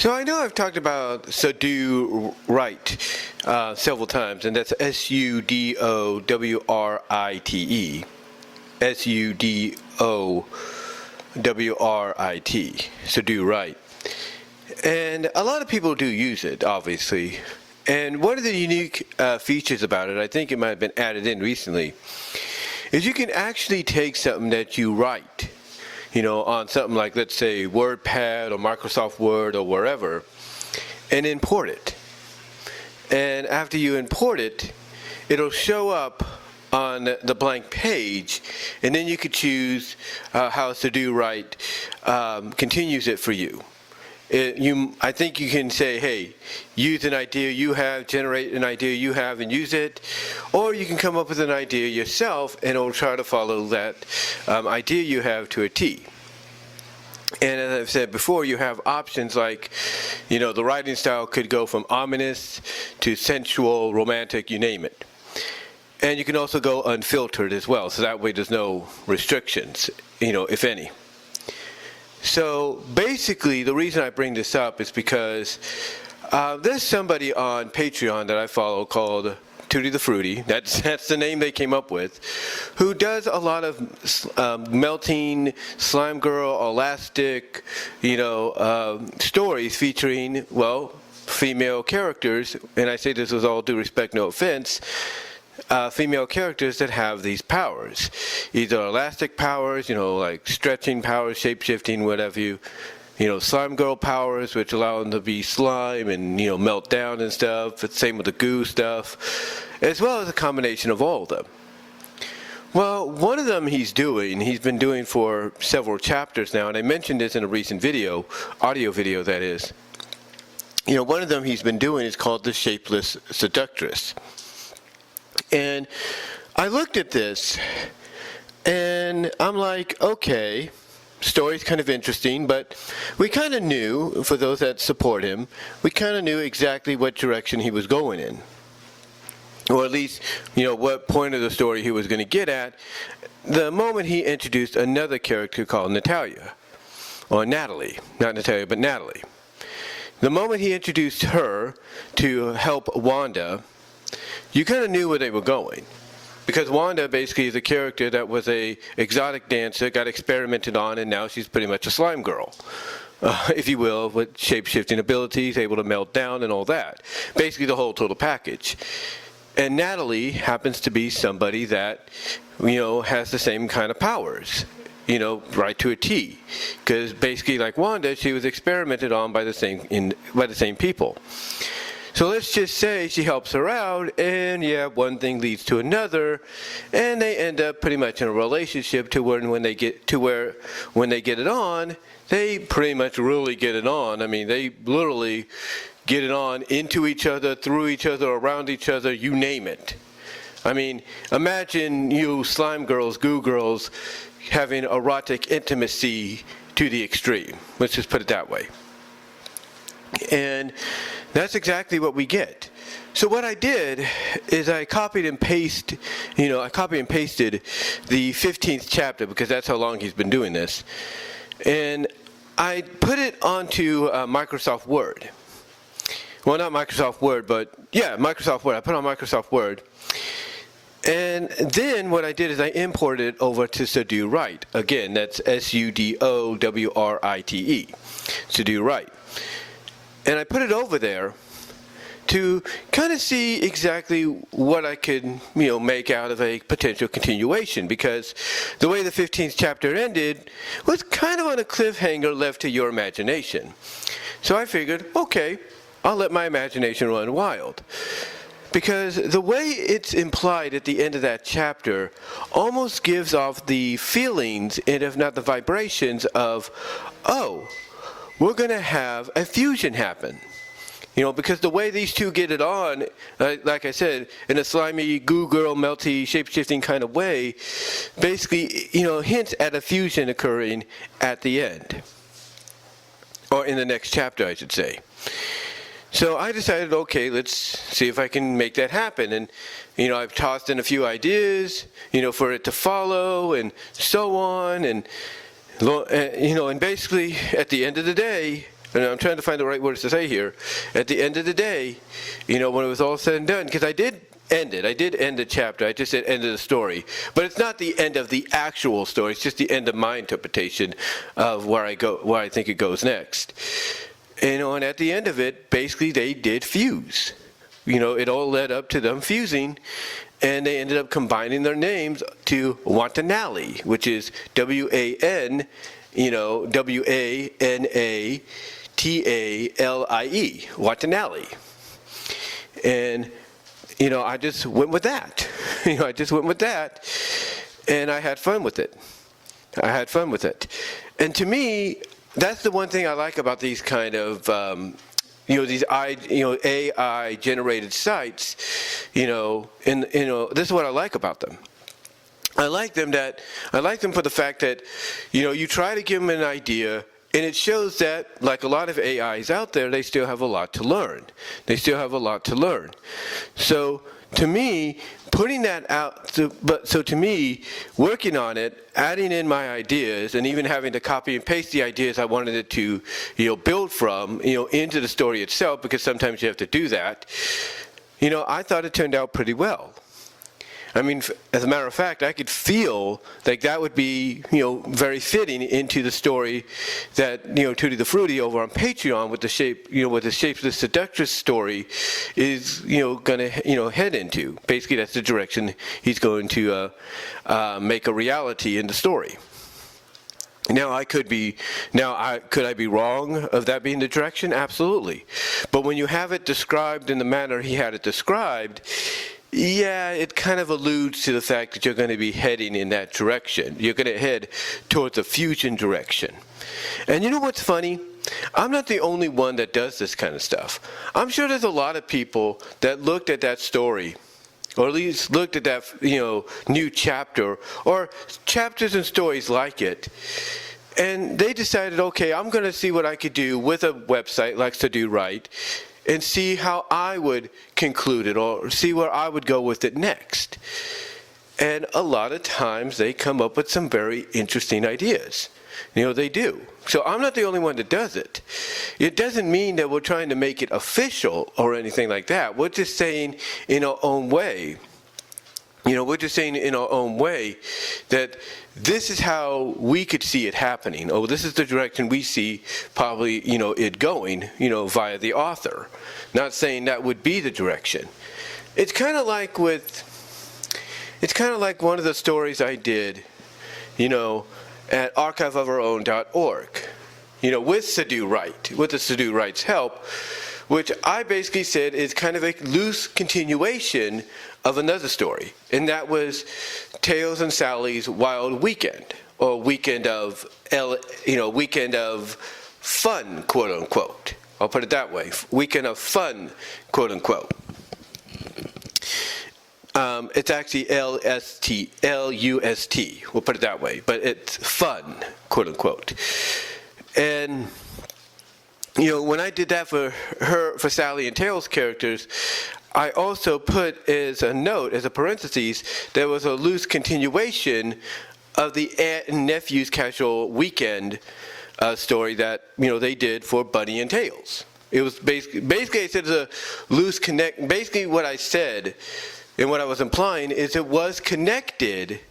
So I know I've talked about SudoWrite several times, and that's SudoWrite. SudoWrite. SudoWrite. And a lot of people do use it, obviously. And one of the unique features about it, I think it might have been added in recently, is you can actually take something that you write, on something like, let's say, WordPad or Microsoft Word or wherever, and import it. And after you import it, it'll show up on the blank page, and then you could choose how SudoWrite continues it for you. I think you can say, hey, use an idea you have, generate an idea you have, and use it. Or you can come up with an idea yourself, and it'll try to follow that idea you have to a T. And as I've said before, you have options like, the writing style could go from ominous to sensual, romantic, you name it. And you can also go unfiltered as well, so that way there's no restrictions, if any. So basically, the reason I bring this up is because there's somebody on Patreon that I follow called Tutti the Fruity. That's the name they came up with, who does a lot of melting slime girl, elastic, stories featuring, female characters. And I say this with all due respect, no offense. Female characters that have these powers, either elastic powers, like stretching powers, shape-shifting, whatever slime girl powers, which allow them to be slime and, melt down and stuff. It's same with the goo stuff, as well as a combination of all of them. Well, one of them he's been doing for several chapters now, and I mentioned this in a recent video, audio video that is. One of them he's been doing is called the Shapeless Seductress. And I looked at this, and I'm like, okay, story's kind of interesting, but we kind of knew, for those that support him, we kind of knew exactly what direction he was going in. Or at least, what point of the story he was going to get at the moment he introduced another character called Natalia. Or Natalie. Not Natalia, but Natalie. The moment he introduced her to help Wanda, you kind of knew where they were going, because Wanda basically is a character that was a exotic dancer, got experimented on, and now she's pretty much a slime girl, if you will, with shape-shifting abilities, able to melt down and all that. Basically the whole total package. And Natalie happens to be somebody that, has the same kind of powers, right to a T. Because basically, like Wanda, she was experimented on by the same people. So let's just say she helps her out, and one thing leads to another, and they end up pretty much in a relationship to where when they get it on, they pretty much really get it on. I mean, they literally get it on into each other, through each other, around each other, you name it. I mean, imagine you slime girls, goo girls, having erotic intimacy to the extreme. Let's just put it that way. And that's exactly what we get. So what I did is I copied and pasted the 15th chapter, because that's how long he's been doing this. And I put it onto Microsoft Word. Well, not Microsoft Word, but Microsoft Word. I put it on Microsoft Word. And then what I did is I imported it over to SudoWrite. Again, that's SudoWrite. SudoWrite. And I put it over there to kind of see exactly what I could, make out of a potential continuation, because the way the 15th chapter ended was kind of on a cliffhanger left to your imagination. So I figured, okay, I'll let my imagination run wild. Because the way it's implied at the end of that chapter almost gives off the feelings, and if not the vibrations of, we're going to have a fusion happen. Because the way these two get it on, like I said, in a slimy, goo girl, melty, shape-shifting kind of way, basically, hints at a fusion occurring at the end. Or in the next chapter, I should say. So I decided, okay, let's see if I can make that happen. And, I've tossed in a few ideas, for it to follow and so on. And basically, at the end of the day, and I'm trying to find the right words to say here, at the end of the day, when it was all said and done, because I did end the chapter, I just said end of the story, but it's not the end of the actual story, it's just the end of my interpretation of where I think it goes next. And at the end of it, basically they did fuse. It all led up to them fusing, and they ended up combining their names to Watanabe, which is W-A-N, W-A-N-A-T-A-L-I-E, Watanabe. And, I just went with that. I just went with that, and I had fun with it. And to me, that's the one thing I like about these kind of, these AI-generated sites, and this is what I like about them. I like them for the fact that, you try to give them an idea, and it shows that, like a lot of AIs out there, they still have a lot to learn. So, to me, putting that out, so to me, working on it, adding in my ideas, and even having to copy and paste the ideas I wanted it to, build from, into the story itself, because sometimes you have to do that, I thought it turned out pretty well. I mean, as a matter of fact, I could feel like that would be, very fitting into the story that, Tutti the Fruity over on Patreon with the Shapeless Seductress story is, going to, head into. Basically, that's the direction he's going to make a reality in the story. Now, could I be wrong of that being the direction? Absolutely. But when you have it described in the manner he had it described, yeah, it kind of alludes to the fact that you're going to be heading in that direction. You're going to head towards a fusion direction. And you know what's funny? I'm not the only one that does this kind of stuff. I'm sure there's a lot of people that looked at that story, or at least looked at that, new chapter, or chapters and stories like it, and they decided, okay, I'm going to see what I could do with a website like SudoWrite, and see how I would conclude it, or see where I would go with it next. And a lot of times they come up with some very interesting ideas. They do. So I'm not the only one that does it. It doesn't mean that we're trying to make it official or anything like that. We're just saying in our own way, that this is how we could see it happening. Oh, this is the direction we see probably, it going, via the author. Not saying that would be the direction. It's kind of like one of the stories I did, at archiveofourown.org, with SudoWrite, with the SudoWrite's help, which I basically said is kind of a loose continuation of another story, and that was Tails and Sally's Wild Weekend, or weekend of fun, quote unquote. I'll put it that way, weekend of fun, quote unquote. It's actually L-U-S-T, we'll put it that way, but it's fun, quote unquote. And when I did that for Sally and Tails characters, I also put as a note, as a parentheses, there was a loose continuation of the aunt and nephew's casual weekend story that, they did for Bunny and Tails. It was basically I said it's a loose connect. Basically what I said and what I was implying is it was connected,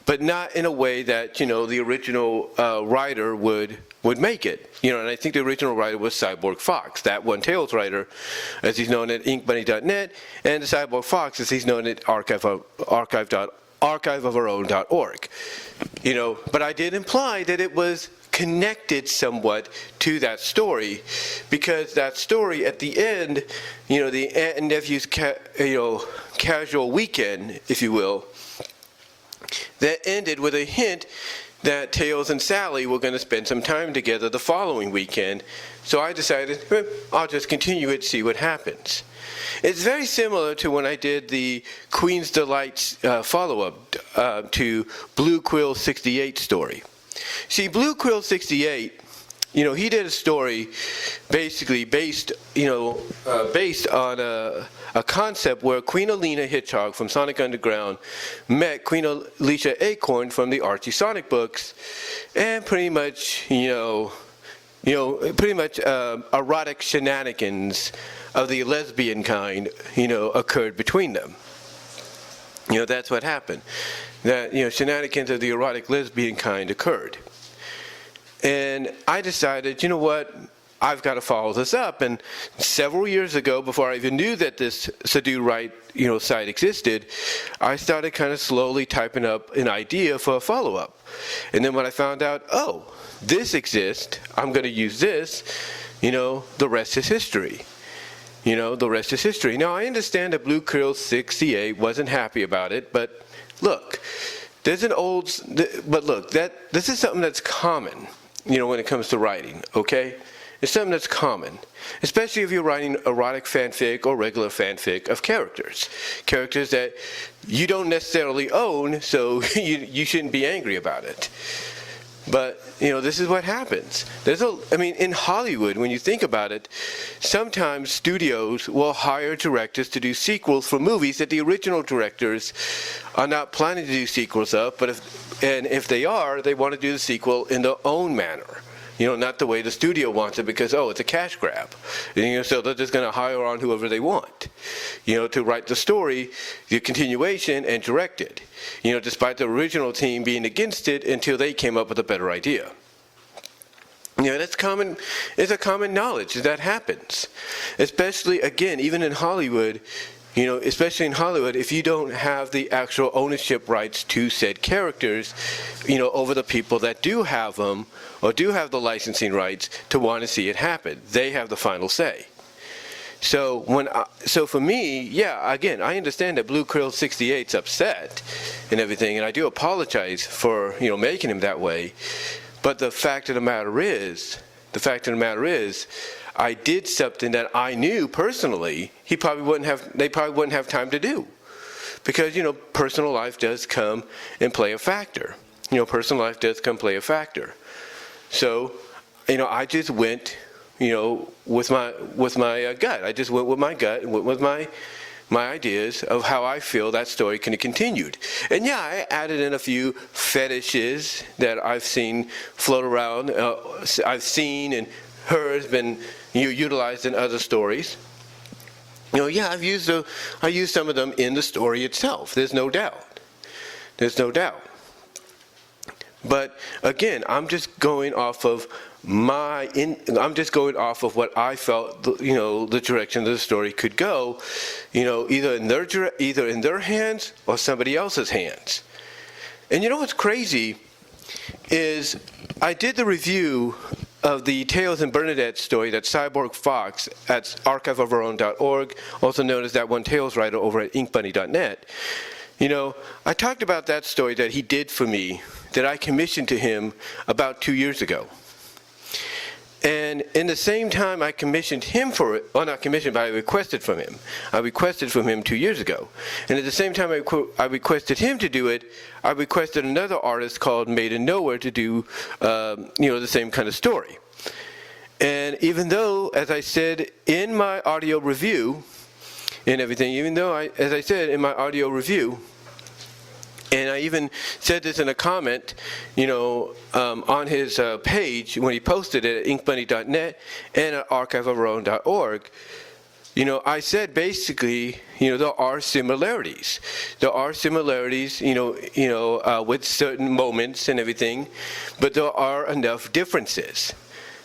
but not in a way that, the original writer would make it. And I think the original writer was Cyborg Fox, that one Tails writer, as he's known at inkbunny.net, and the Cyborg Fox, as he's known at archiveofourown.org. But I did imply that it was connected somewhat to that story, because that story at the end, the aunt and nephew's casual weekend, if you will, that ended with a hint that Tails and Sally were going to spend some time together the following weekend. So I decided, I'll just continue it, see what happens. It's very similar to when I did the Queen's Delights follow-up to Blue Quill 68 story. See, Blue Quill 68, he did a story basically based on a concept where Queen Alina Hitchhog from Sonic Underground met Queen Alicia Acorn from the Archie Sonic books, and pretty much, pretty much erotic shenanigans of the lesbian kind, occurred between them. That's what happened. That, shenanigans of the erotic lesbian kind occurred. And I decided, you know what, I've got to follow this up. And several years ago, before I even knew that this SudoWrite, site existed, I started kind of slowly typing up an idea for a follow-up. And then when I found out, oh, this exists, I'm going to use this, the rest is history. The rest is history. Now, I understand that Blue Krill 68 wasn't happy about it, but look, this is something that's common, when it comes to writing, okay? It's something that's common, especially if you're writing erotic fanfic or regular fanfic of characters that you don't necessarily own, so you shouldn't be angry about it. But, this is what happens. In Hollywood, when you think about it, sometimes studios will hire directors to do sequels for movies that the original directors are not planning to do sequels of, but if they are, they want to do the sequel in their own manner. Not the way the studio wants it, because, it's a cash grab. So they're just going to hire on whoever they want, to write the story, the continuation, and direct it, despite the original team being against it until they came up with a better idea. That's common. It's a common knowledge that happens, especially, again, even in Hollywood. Especially in Hollywood, if you don't have the actual ownership rights to said characters, over the people that do have them or do have the licensing rights to want to see it happen, they have the final say. So for me, again, I understand that Blue Krill 68's upset and everything, and I do apologize for making him that way. But the fact of the matter is, I did something that I knew personally they probably wouldn't have time to do, because personal life does come and play a factor. Personal life does come play a factor. So I just went with my gut. I just went with my gut and went with my ideas of how I feel that story can have continued. And I added in a few fetishes that I've seen float around. I've seen and heard has been utilized in other stories. I used some of them in the story itself. There's no doubt. But again, I'm just going off of what I felt, the direction the story could go, either in their hands or somebody else's hands. And what's crazy is I did the review of the Tales in Bernadette story that Cyborg Fox at archiveofourOwn.org, also known as That One Tales writer over at inkbunny.net. I talked about that story that he did for me, that I commissioned to him about 2 years ago. And in the same time I commissioned him for it, well, not commissioned, but I requested from him. I requested from him 2 years ago. And at the same time I requested him to do it, I requested another artist called Made in Nowhere to do, the same kind of story. And even though, as I said in my audio review and everything, and I even said this in a comment, on his page when he posted it at inkbunny.net and at archiveofourOwn.org. I said basically, there are similarities. There are similarities, with certain moments and everything, but there are enough differences.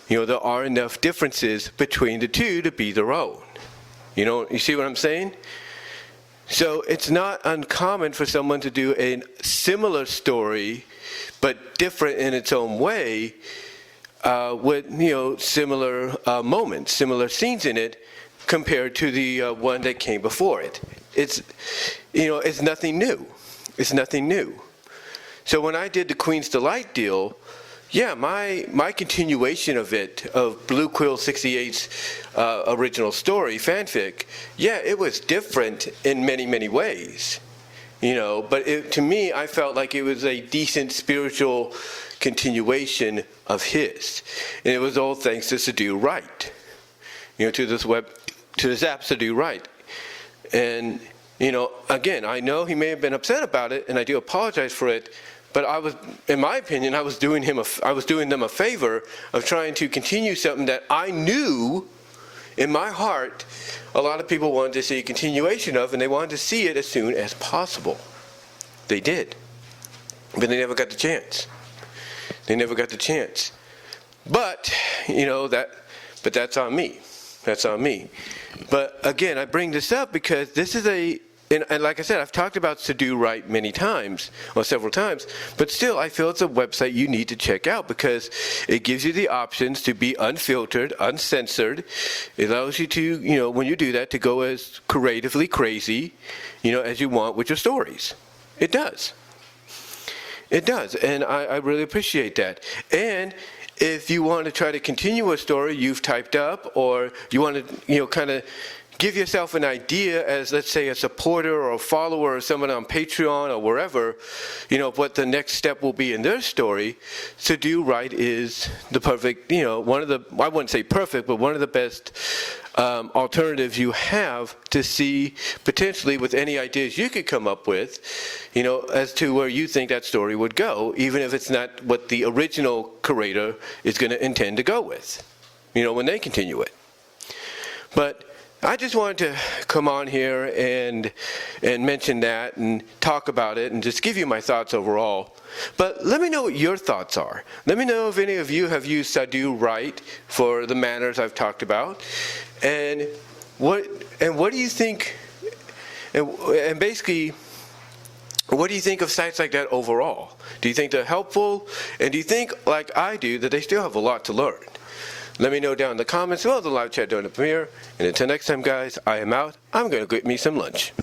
There are enough differences between the two to be their own. You see what I'm saying? So it's not uncommon for someone to do a similar story, but different in its own way, with similar moments, similar scenes in it, compared to the one that came before it. It's nothing new. It's nothing new. So when I did the Queen's Delight deal, my continuation of Blue Quill 68's original story, fanfic, it was different in many, many ways. But to me, I felt like it was a decent spiritual continuation of his. And it was all thanks to SudoWrite, to this app SudoWrite. And, again, I know he may have been upset about it, and I do apologize for it, But in my opinion, I was doing them a favor of trying to continue something that I knew in my heart a lot of people wanted to see a continuation of, and they wanted to see it as soon as possible. They did. But they never got the chance. They never got the chance. But, but that's on me. That's on me. But again, I bring this up because this is and like I said, I've talked about SudoWrite many times, or several times, but still I feel it's a website you need to check out because it gives you the options to be unfiltered, uncensored. It allows you to, when you do that, to go as creatively crazy, as you want with your stories. It does. It does, and I really appreciate that. And if you want to try to continue a story you've typed up, or you want to, kind of give yourself an idea as, let's say, a supporter or a follower or someone on Patreon or wherever, what the next step will be in their story, SudoWrite is the perfect, one of the, I wouldn't say perfect, but one of the best alternatives you have to see potentially with any ideas you could come up with, as to where you think that story would go, even if it's not what the original creator is going to intend to go with, when they continue it. But I just wanted to come on here and mention that and talk about it and just give you my thoughts overall. But let me know what your thoughts are. Let me know if any of you have used SudoWrite for the manners I've talked about, and what do you think? And basically, what do you think of sites like that overall? Do you think they're helpful? And do you think, like I do, that they still have a lot to learn? Let me know down in the comments or the live chat during the premiere. And until next time, guys, I am out. I'm going to get me some lunch.